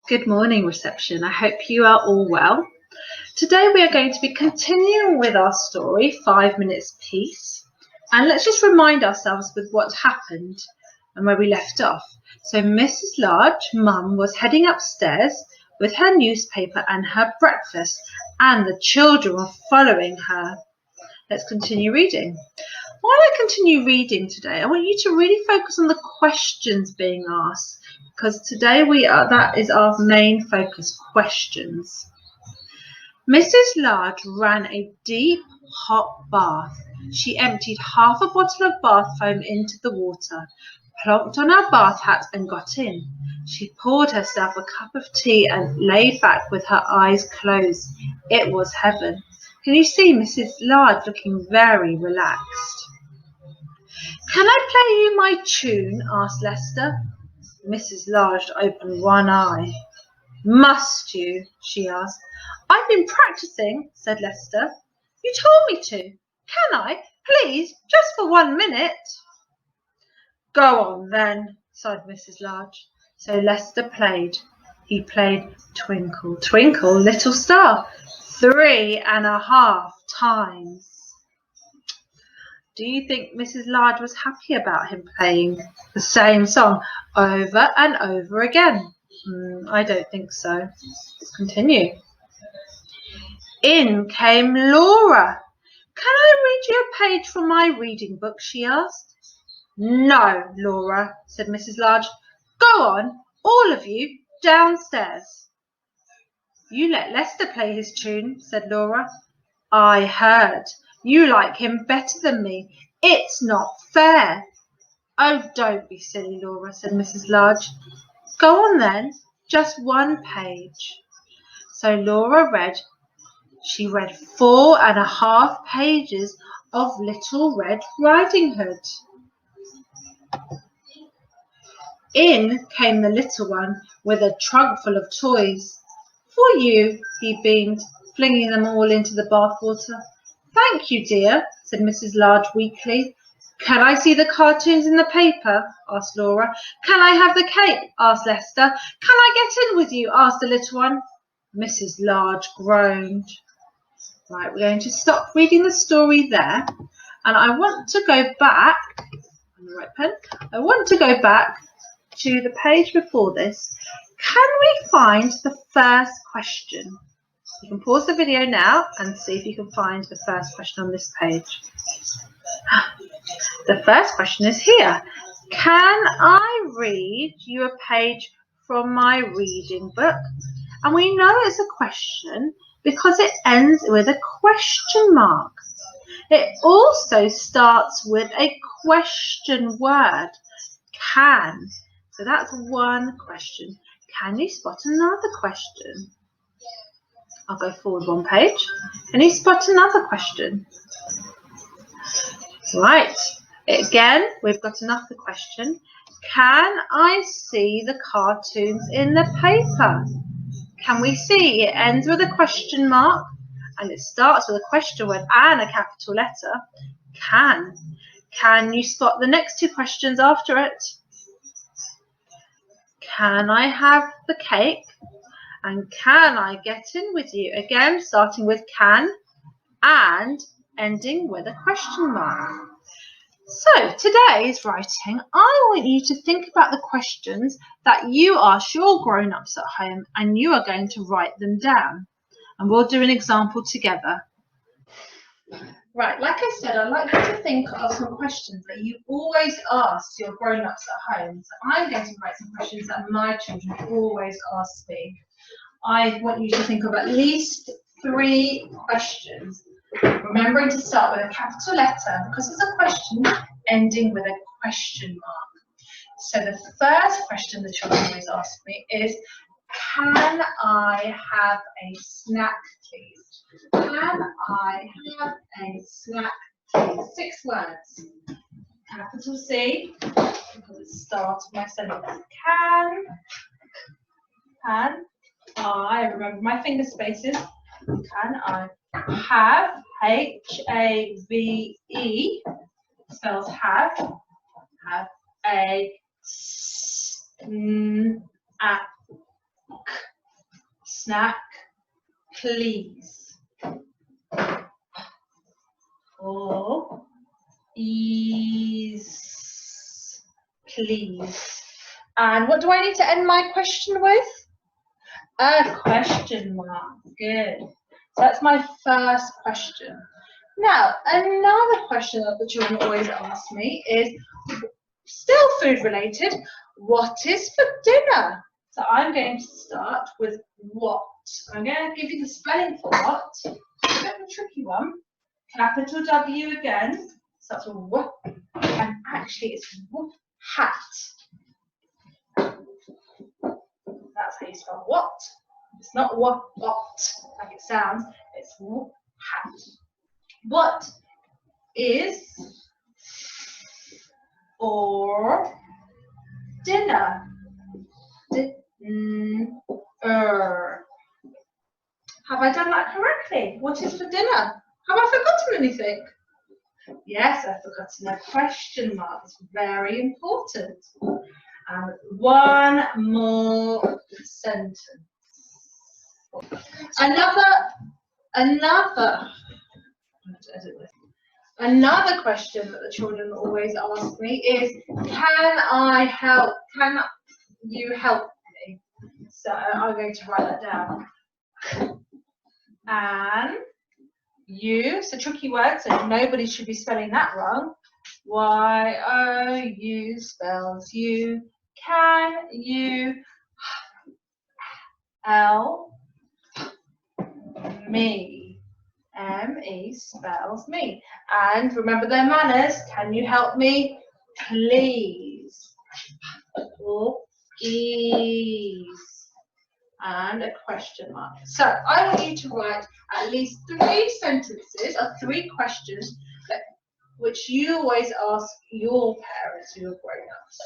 Good morning, reception. I hope you are all well. Today we are going to be continuing with our story, 5 Minutes Peace. And let's just remind ourselves with what happened and where we left off. So Mrs. Large, Mum, was heading upstairs with her newspaper and her breakfast, and the children were following her. Let's continue reading. While I continue reading today, I want you to really focus on the questions being asked, because today that is our main focus, questions. Mrs. Large ran a deep, hot bath. She emptied half a bottle of bath foam into the water, plonked on her bath hat and got in. She poured herself a cup of tea and lay back with her eyes closed. It was heaven. Can you see Mrs. Large looking very relaxed? "Can I play you my tune?" asked Lester. Mrs. Large opened one eye. "Must you?" she asked. "I've been practicing," said Lester. "You told me to. Can I, please, just for 1 minute?" "Go on then," sighed Mrs. Large. So Lester played. He played "Twinkle, Twinkle, Little Star" 3.5 times. Do you think Mrs. Large was happy about him playing the same song over and over again? I don't think so. Let's continue. In came Laura. "Can I read you a page from my reading book?" she asked. "No, Laura," said Mrs. Large. "Go on, all of you, downstairs." "You let Lester play his tune," said Laura. "I heard. You like him better than me. It's not fair." "Oh, don't be silly, Laura," said Mrs. Large. "Go on then, just 1 page." So Laura read. She read 4.5 pages of Little Red Riding Hood. In came the little one with a trunk full of toys. "For you," he beamed, flinging them all into the bathwater. "Thank you, dear," said Mrs. Large weakly. "Can I see the cartoons in the paper?" asked Laura. "Can I have the cake?" asked Lester. "Can I get in with you?" asked the little one. Mrs. Large groaned. Right, we're going to stop reading the story there, and I want to go back on the right pen. I want to go back to the page before this. Can we find the first question? You can pause the video now and see if you can find the first question on this page. The first question is here. Can I read you a page from my reading book? And we know it's a question because it ends with a question mark. It also starts with a question word, can. So that's one question. Can you spot another question? I'll go forward 1 page. Can you spot another question? Right. Again, we've got another question. Can I see the cartoons in the paper? Can we see it ends with a question mark and it starts with a question word and a capital letter? Can. Can you spot the next 2 questions after it? Can I have the cake? And can I get in with you? Again, starting with can and ending with a question mark. So today's writing, I want you to think about the questions that you ask your grown-ups at home, and you are going to write them down. And we'll do an example together. Right, like I said, I'd like you to think of some questions that you always ask your grown-ups at home. So I'm going to write some questions that my children always ask me. I want you to think of at least 3 questions. Remembering to start with a capital letter because it's a question ending with a question mark. So the first question the children always ask me is, can I have a snack, please? Can I have a snack, please? 6 words. Capital C, because it's the start of my sentence. Can I, remember my finger spaces, can I have, H-A-V-E, spells have a snack, snack, please. Or ease, please. And what do I need to end my question with? A question mark. Good. So that's my first question. Now, another question that the children always ask me is, still food related, what is for dinner? So I'm going to start with what. I'm going to give you the spelling for what. It's a bit of a tricky one. Capital W again. Starts with W. And actually it's W hat. That's how you spell what. It's not what like it sounds. It's W hat. What is for dinner? Have I done that correctly? What is for dinner? Have I forgotten anything? Yes, I've forgotten a question mark. It's very important. And one more sentence. Another question that the children always ask me is, can you help me? So I'm going to write that down. And you, it's a tricky word, so nobody should be spelling that wrong. Y-O-U spells you. Can you help me? M-E spells me. And remember their manners. Can you help me? Please. Or ease. And a question mark. So I want you to write at least 3 sentences or 3 questions which you always ask your parents, your grown-ups.